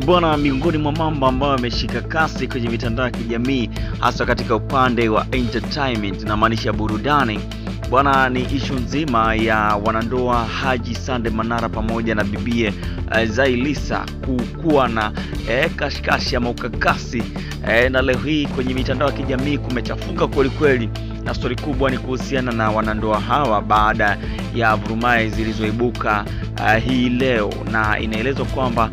Bwana, miongoni mwa mambo ambayo yameshika kasi kwenye mitandao ya kijamii hasa katika upande wa entertainment na maanisha burudani, bwana, ni issue nzima ya wanandoa Haji Sande Manara pamoja na bibie Zailisa kuwa na kashikashi ama ukakasi, na leo hii kwenye mitandao ya kijamii kumechafuka kweli kweli, na story kubwa ni kuhusiana na wanandoa hawa baada ya vurumai zilizoibuka hii leo, na inaelezwa kwamba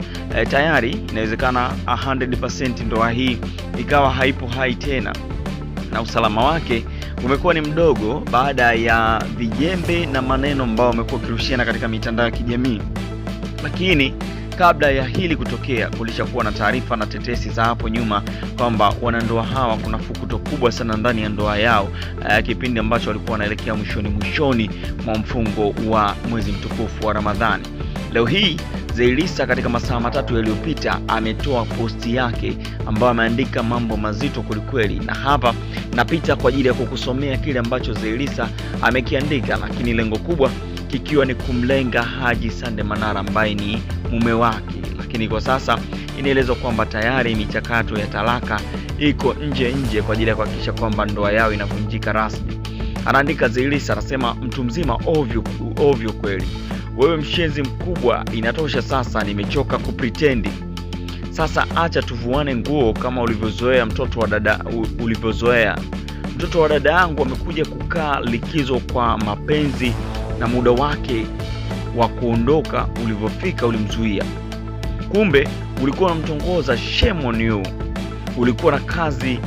tayari inawezekana 100% ndoa hii ikawa haipo hai tena, na usalama wake umekuwa ni mdogo baada ya vijembe na maneno ambayo wamekuwa kirushiana katika mitandao ya kijamii. Lakini kabla ya hili kutokea, kulishakuwa na taarifa na tetesi za hapo nyuma kwamba wanandoa hawa kuna fukuto kubwa sana ndani ya ndoa yao, kipindi ambacho walikuwa wanaelekea mwishoni mwa mfungo wa mwezi mtukufu wa Ramadhani. Leo hii Zailisa katika masaa matatu yaliyopita ametoa posti yake ambayo ameandika mambo mazito kwelikweli, na hapa napita kwa ajili ya kukusomea kile ambacho Zailisa amekiandika, lakini lengo kubwa kikiwa ni kumlenga Haji Sande Manara ambaye ni mume wake. Lakini kwa sasa inaelezwa kwamba tayari michakato ya talaka iko nje kwa ajili ya kuhakikisha kwamba ndoa yao inavunjika rasmi. Anaandika Zailisa, anasema mtu mzima ovyo kweli. Wewe mshenzi mkubwa, inatosha sasa, nimechoka kupretendi. Sasa acha tuvuane nguo kama ulivyozoea mtoto wa dada yangu amekuja kukaa likizo kwa mapenzi, na muda wake wa kuondoka ulivyofika ulimzuia. Kumbe ulikuwa unamtongoza, shame on you. Ulikuwa na kazi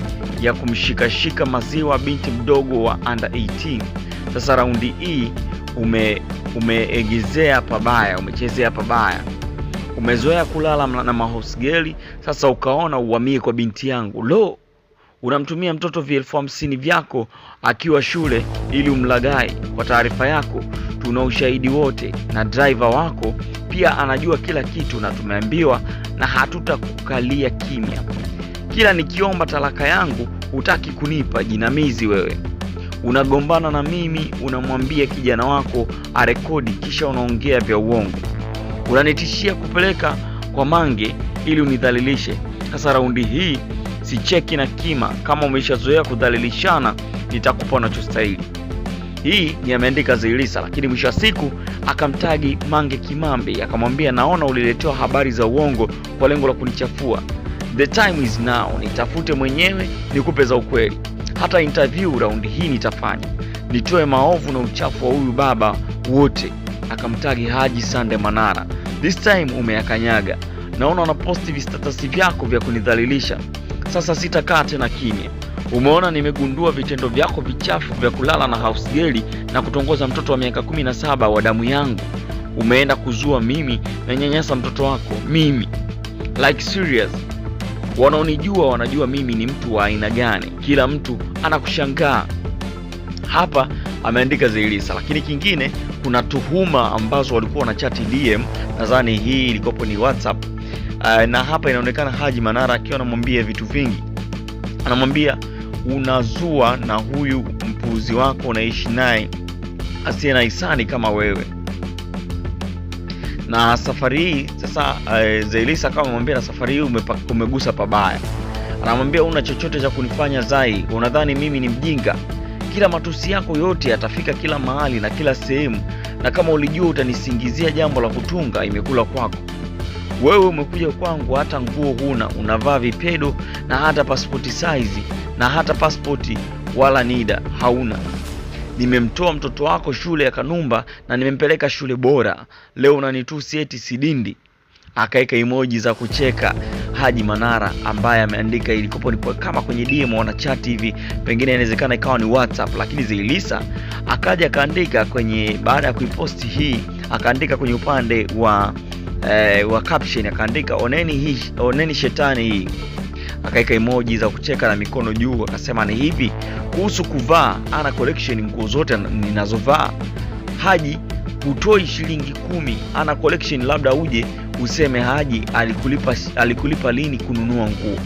ya kumshikashika maziwa binti mdogo wa under 18. Sasa raundi hii umeegezea pabaya, umechezea pabaya. Umezoea kulala na mahosgeli, sasa ukaona uhamie kwa binti yangu. Lo, unamtumia mtoto $50,000 vyako akiwa shule ili umlagai. Kwa taarifa yako, tuna ushahidi wote, na driver wako pia anajua kila kitu, na tumeambiwa na hatutakukalia kimya. Kila nikiomba talaka yangu hutaki kunipa. Jinamizi wewe, unagombana na mimi, unamwambia kijana wako arekodi, kisha unaongea vya uongo. Unanitishia kupeleka kwa Mange ili unidhalilishe. Sasa raundi hii si cheki na kima, kama umeshazoea kudhalilishana nitakupa unachostahili. Hii ni ameandika Zailisa, lakini mwisho wa siku akamtagi Mange Kimambi, akamwambia naona uliletewa habari za uongo kwa lengo la kunichafua. The time is now, nitafute mwenyewe nikupe za ukweli. Hata interview raundi hii nitafanya, nitoe maovu na uchafu wa huyu baba wote. Akamtagi Haji Sande Manara. This time umeyakanyaga, naona unaposti vistatasi vyako vya kunidhalilisha. Sasa sitakaa tena kimya. Umeona nimegundua vitendo vyako vichafu vya kulala na house girl na kutongoza mtoto wa miaka 17 wa damu yangu. Umeenda kuzua mimi na nyanyasa mtoto wako mimi. Like serious. Wanaonijua wanajua mimi ni mtu wa aina gani. Kila mtu anakushangaa. Hapa ameandika Zailisa. Lakini kingine, kuna tuhuma ambazo walikuwa wanachati DM, nadhani hii ilikopo ni WhatsApp. Na hapa inaonekana Haji Manara akiwa anamwambia vitu vingi. Anamwambia unazua na huyu mpuuzi wako unaishi naye asiye na hisani kama wewe. Na safari hii sasa Zailisa kama anamwambia na safari hii umegusa pabaya. Anamwambia una chochote cha kunifanya Zai, unadhani mimi ni mjinga? Kila matusi yako yote yatafika kila mahali na kila sehemu, na kama ulijua utanisingizia jambo la kutunga, imekula kwako. Wewe umekuja kwangu hata nguo huna, unavaa vipedo na hata passport size na hata passport wala NIDA hauna. Nimemtoa mtoto wako shule ya Kanumba na nimempeleka shule bora. Leo unanitusi eti sidindi. Akaeka emoji za kucheka Haji Manara, ambaye ameandika ilikopo ni kama kwenye DM wana chat hivi, pengine inawezekana ikawa ni WhatsApp. Lakini Zailisa akaja akaandika kwenye, baada ya kuiposti hii, akaandika kwenye upande wa caption, akaandika oneni shetani hii. Akaeka emoji za kucheka na mikono juu, akasema ni hivi kuhusu kuvaa, ana collection nguo zote ninazovaa. Haji hutoi shilingi 10, ana collection, labda uje useme Haji alikulipa lini kununua nguo.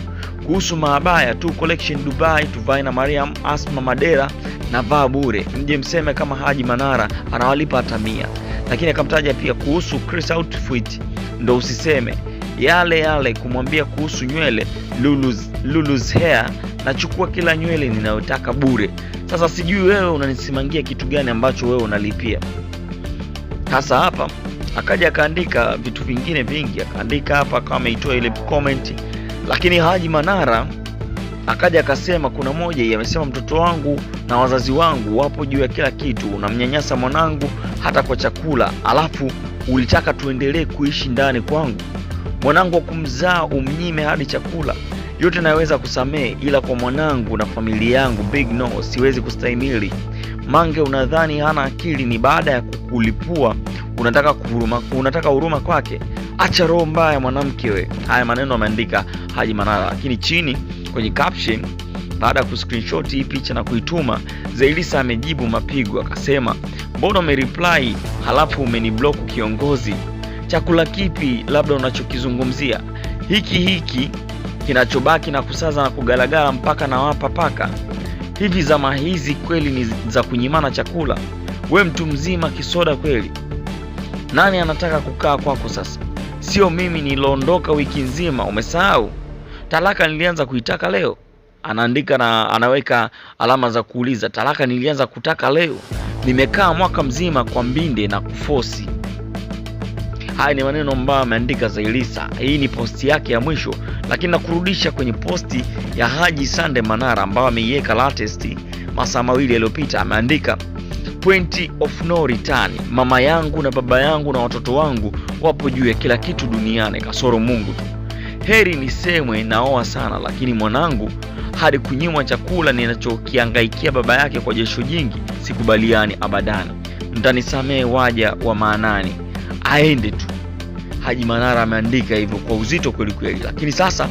Kuhusu maabaya tu collection Dubai, tuvae na Mariam, Asma, Madera na vaa bure. Mje mseme kama Haji Manara anawalipa hata 100. Lakini akamtaja pia kuhusu Chris outfit, ndo usiseme yale yale kumwambia kuhusu nywele Lulu's hair, nachukua kila nywele ninayotaka bure. Sasa sijui wewe unanisimangia kitu gani ambacho wewe unalipia. Sasa hapa akaja akaandika vitu vingine vingi, akaandika hapa kama ameitoa ile comment, lakini Haji Manara akaja akasema kuna moja amesema, mtoto wangu na wazazi wangu wapo juu ya kila kitu, unamnyanyasa mwanangu hata kwa chakula, alafu ulitaka tuendelee kuishi ndani kwangu. Mwanangu wa kumzaa umnyime hadi chakula. Yote naweza kusamehe, ila kwa mwanangu na familia yangu big no, siwezi kustahimili. Mange, unadhani hana akili? Ni baada ya kukulipua unataka huruma kwake? Acha roho mbaya mwanamke we. Haya maneno ameandika Haji Manara, lakini chini kwenye caption baada ya kuscreenshot hii picha na kuituma, Zailisa amejibu mapigo akasema, mbona umereply halafu umeniblock kiongozi? Chakula kipi labda unachokizungumzia? Hiki kinachobaki na kusaza na kugalagala mpaka na wapa paka. Hivi zama hizi kweli ni za kunyimana chakula? We mtu mzima kisoda kweli. Nani anataka kukaa kwako sasa? Sio mimi niloondoka wiki nzima, umesahau? Talaka nilianza kuitaka leo. Anaandika na anaweka alama za kuuliza, talaka nilianza kutaka leo. Nimekaa mwaka mzima kwa mbinde na kufosi. Haya ni maneno ambayo ameandika Zailisa. Hii ni posti yake ya mwisho, lakini nakurudisha kwenye posti ya Haji Sunday Manara ambayo ameiweka latest masaa mawili yaliyopita. Ameandika point of no return. Mama yangu na baba yangu na watoto wangu wapo juu ya kila kitu duniani kasoro Mungu tu. Heri nisemwe naoa sana, lakini mwanangu hadi kunyimwa chakula ninachokihangaikia baba yake kwa jesho jingi, sikubaliani abadani. Mtanisamee waja wa maanani, aende tu. Haji Manara ameandika hivyo kwa uzito kweli kweli. Lakini sasa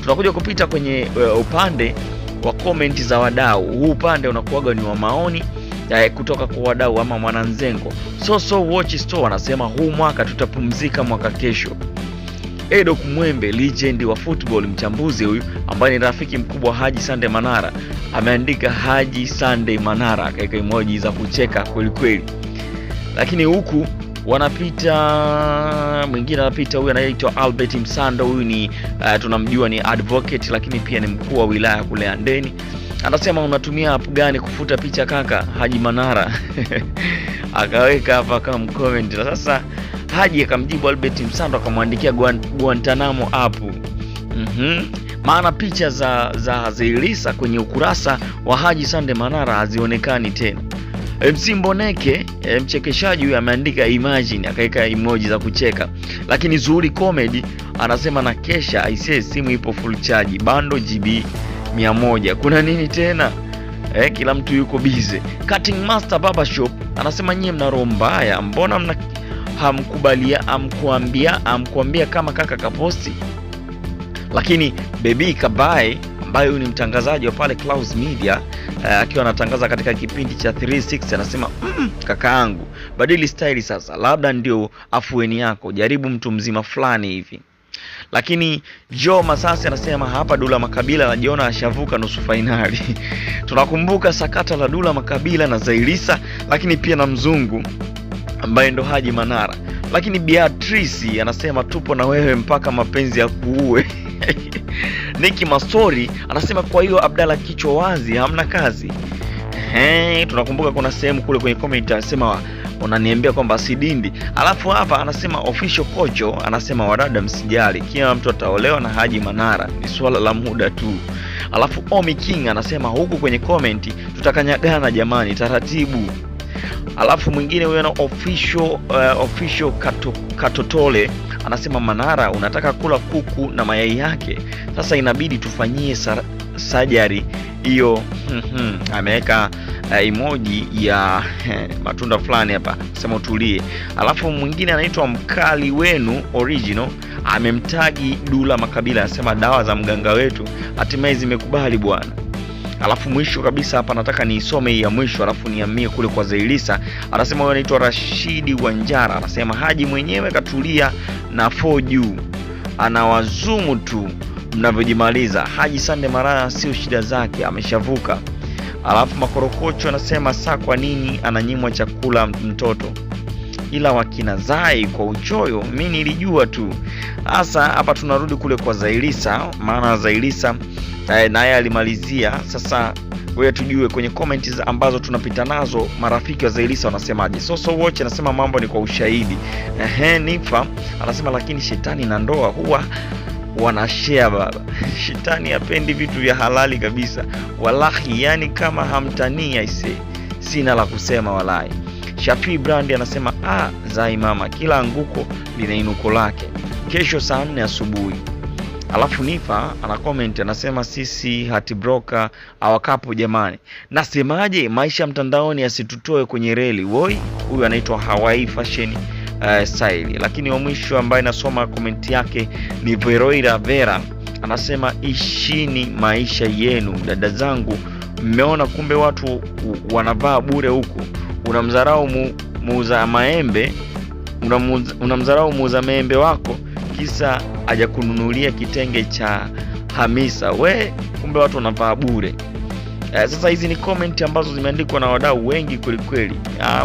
tunakuja kupita kwenye upande wa comment za wadau. Huu upande unakuaga ni wa maoni kutoka kwa wadau ama mwananzengo. So watch store anasema huu mwaka tutapumzika mwaka kesho. Edo Kumwembe, legend wa football, mchambuzi huyu ambaye ni rafiki mkubwa Haji Sunday Manara, ameandika Haji Sunday Manara, akaeka emoji za kucheka kweli kweli. Lakini huku wanapita mwingine anapita, huyu anaitwa Albert Msando. Huyu ni tunamjua ni advocate, lakini pia ni mkuu wa wilaya kule Handeni. Anasema unatumia app gani kufuta picha kaka? Haji Manara akaweka hapa kama comment. Sasa Haji akamjibu Albert Msando akamwandikia Guantanamo app. Maana picha za Zailisa kwenye ukurasa wa Haji Sunday Manara hazionekani tena. MC Mboneke, mchekeshaji huyu, ameandika imagine akaweka emoji za kucheka. Lakini Zuri Comedy anasema na kesha aisee, simu ipo full charge, bando GB 100. Kuna nini tena? Kila mtu yuko busy. Cutting Master Barbershop anasema nyie mna roho mbaya, mbona hamkuambia kama kaka kaposti? Lakini Baby Kabai ambaye ni mtangazaji wa pale Clouds Media akiwa anatangaza katika kipindi cha 360 anasema kakaangu, badili style sasa, labda ndio afueni yako, jaribu mtu mzima fulani hivi. Lakini Joe Masasi anasema hapa Dula Makabila anajiona ashavuka nusu finali. Tunakumbuka sakata la Dula Makabila na Zailisa, lakini pia na mzungu ambaye ndo Haji Manara. Lakini Beatrice anasema tupo na wewe mpaka mapenzi ya kuue. Niki Mastori anasema kwa hiyo Abdalla kichwa wazi hamna kazi. Tunakumbuka kuna sehemu kule kwenye comment anasema unaniambia kwamba sidindi. Alafu hapa anasema official Kocho anasema wadada msijali, kila mtu ataolewa na Haji Manara, ni swala la muda tu. Alafu Omi King anasema huku kwenye comment tutakanyagana jamani, taratibu. Alafu mwingine huyo na official Katotole anasema Manara unataka kula kuku na mayai yake, sasa inabidi tufanyie surgery hiyo. Ameweka emoji ya matunda fulani hapa, sema utulie. Alafu mwingine anaitwa Mkali Wenu Original amemtagi Dula Makabila, anasema dawa za mganga wetu hatimaye zimekubali bwana. Alafu mwisho kabisa hapa nataka niisome hii ya mwisho alafu nihamie kule kwa Zailisa. Anasema huyo anaitwa Rashidi Wanjara, anasema Haji mwenyewe katulia na 4G anawazumu tu mnavyojimaliza. Haji Sunday Manara sio shida zake, ameshavuka. Alafu Makorokocho anasema saa kwa nini ananyimwa chakula mtoto? ila wakina Zai kwa uchoyo mimi nilijua tu. Hasa hapa tunarudi kule kwa Zailisa, maana Zailisa naye alimalizia. Sasa wewe tujue kwenye comments ambazo tunapita nazo marafiki wa Zailisa wanasemaje. So watch anasema mambo ni kwa ushahidi. Nifa anasema lakini shetani na ndoa huwa wanashare baba. Shetani hapendi vitu vya halali kabisa. Wallahi, yani kama hamtania sina la kusema wallahi. Shafi Brand anasema Zai mama, kila anguko lina inuko lake. Kesho saa 4 asubuhi. Alafu Nifa ana comment anasema sisi hati broker awakapo jamani. Nasemaje, maisha mtandaoni asitutoe kwenye reli. Woi, huyu anaitwa Hawaii Fashion style. Lakini wa mwisho ambaye nasoma comment yake ni Veroira Vera anasema ishini maisha yenu dada zangu, mmeona kumbe watu wanavaa bure huku. Unamdharau muuza maembe, unamdharau muuza maembe wako kisa hajakununulia kitenge cha Hamisa. We kumbe watu wanavaa bure. Sasa hizi ni comment ambazo zimeandikwa na wadau wengi kweli.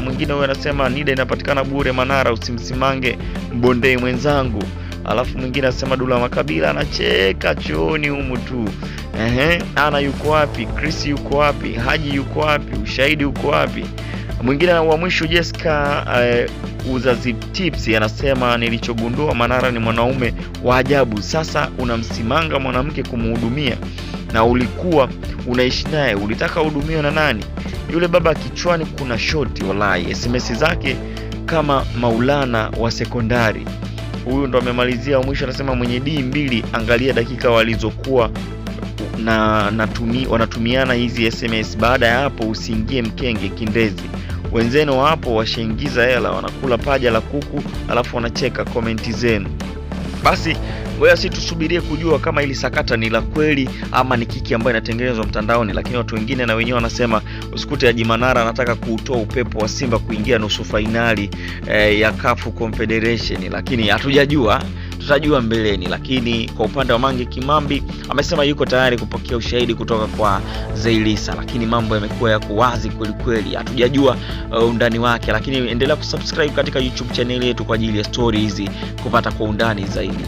Mwingine huyo anasema Nida inapatikana bure Manara, usimsimange mbondei mwenzangu. Alafu mwingine anasema Dula Makabila anacheka chooni humu tu. Ana yuko wapi? Chris yuko wapi? Haji yuko wapi? Ushahidi uko wapi? Mwingine wa mwisho Jessica uzazi tips anasema nilichogundua Manara ni mwanaume wa ajabu. Sasa unamsimanga mwanamke kumhudumia na ulikuwa unaishi naye, ulitaka hudumiwe na nani? Yule baba kichwani kuna shoti wallahi. SMS zake kama Maulana wa sekondari. Huyu ndo amemalizia mwisho anasema mwenye D2 angalia dakika walizokuwa wanatumiana hizi SMS. Baada ya hapo usiingie mkenge kindezi. Wenzenu hapo washaingiza hela, wanakula paja la kuku alafu wanacheka komenti zenu. Basi wewe tusubiri kujua kama ili sakata ni la kweli ama ni kiki ambayo inatengenezwa mtandaoni. Lakini watu wengine na wenyewe wanasema usikute Haji Manara anataka kuutoa upepo wa Simba kuingia nusu finali ya CAF Confederation, lakini hatujajua, tutajua mbeleni. Lakini kwa upande wa Mange Kimambi amesema yuko tayari kupokea ushahidi kutoka kwa Zailisa, lakini mambo yamekuwa yako wazi kweli. Hatujajua undani wake, lakini endelea kusubscribe katika YouTube channel yetu kwa ajili ya story hizi kupata kwa undani zaidi.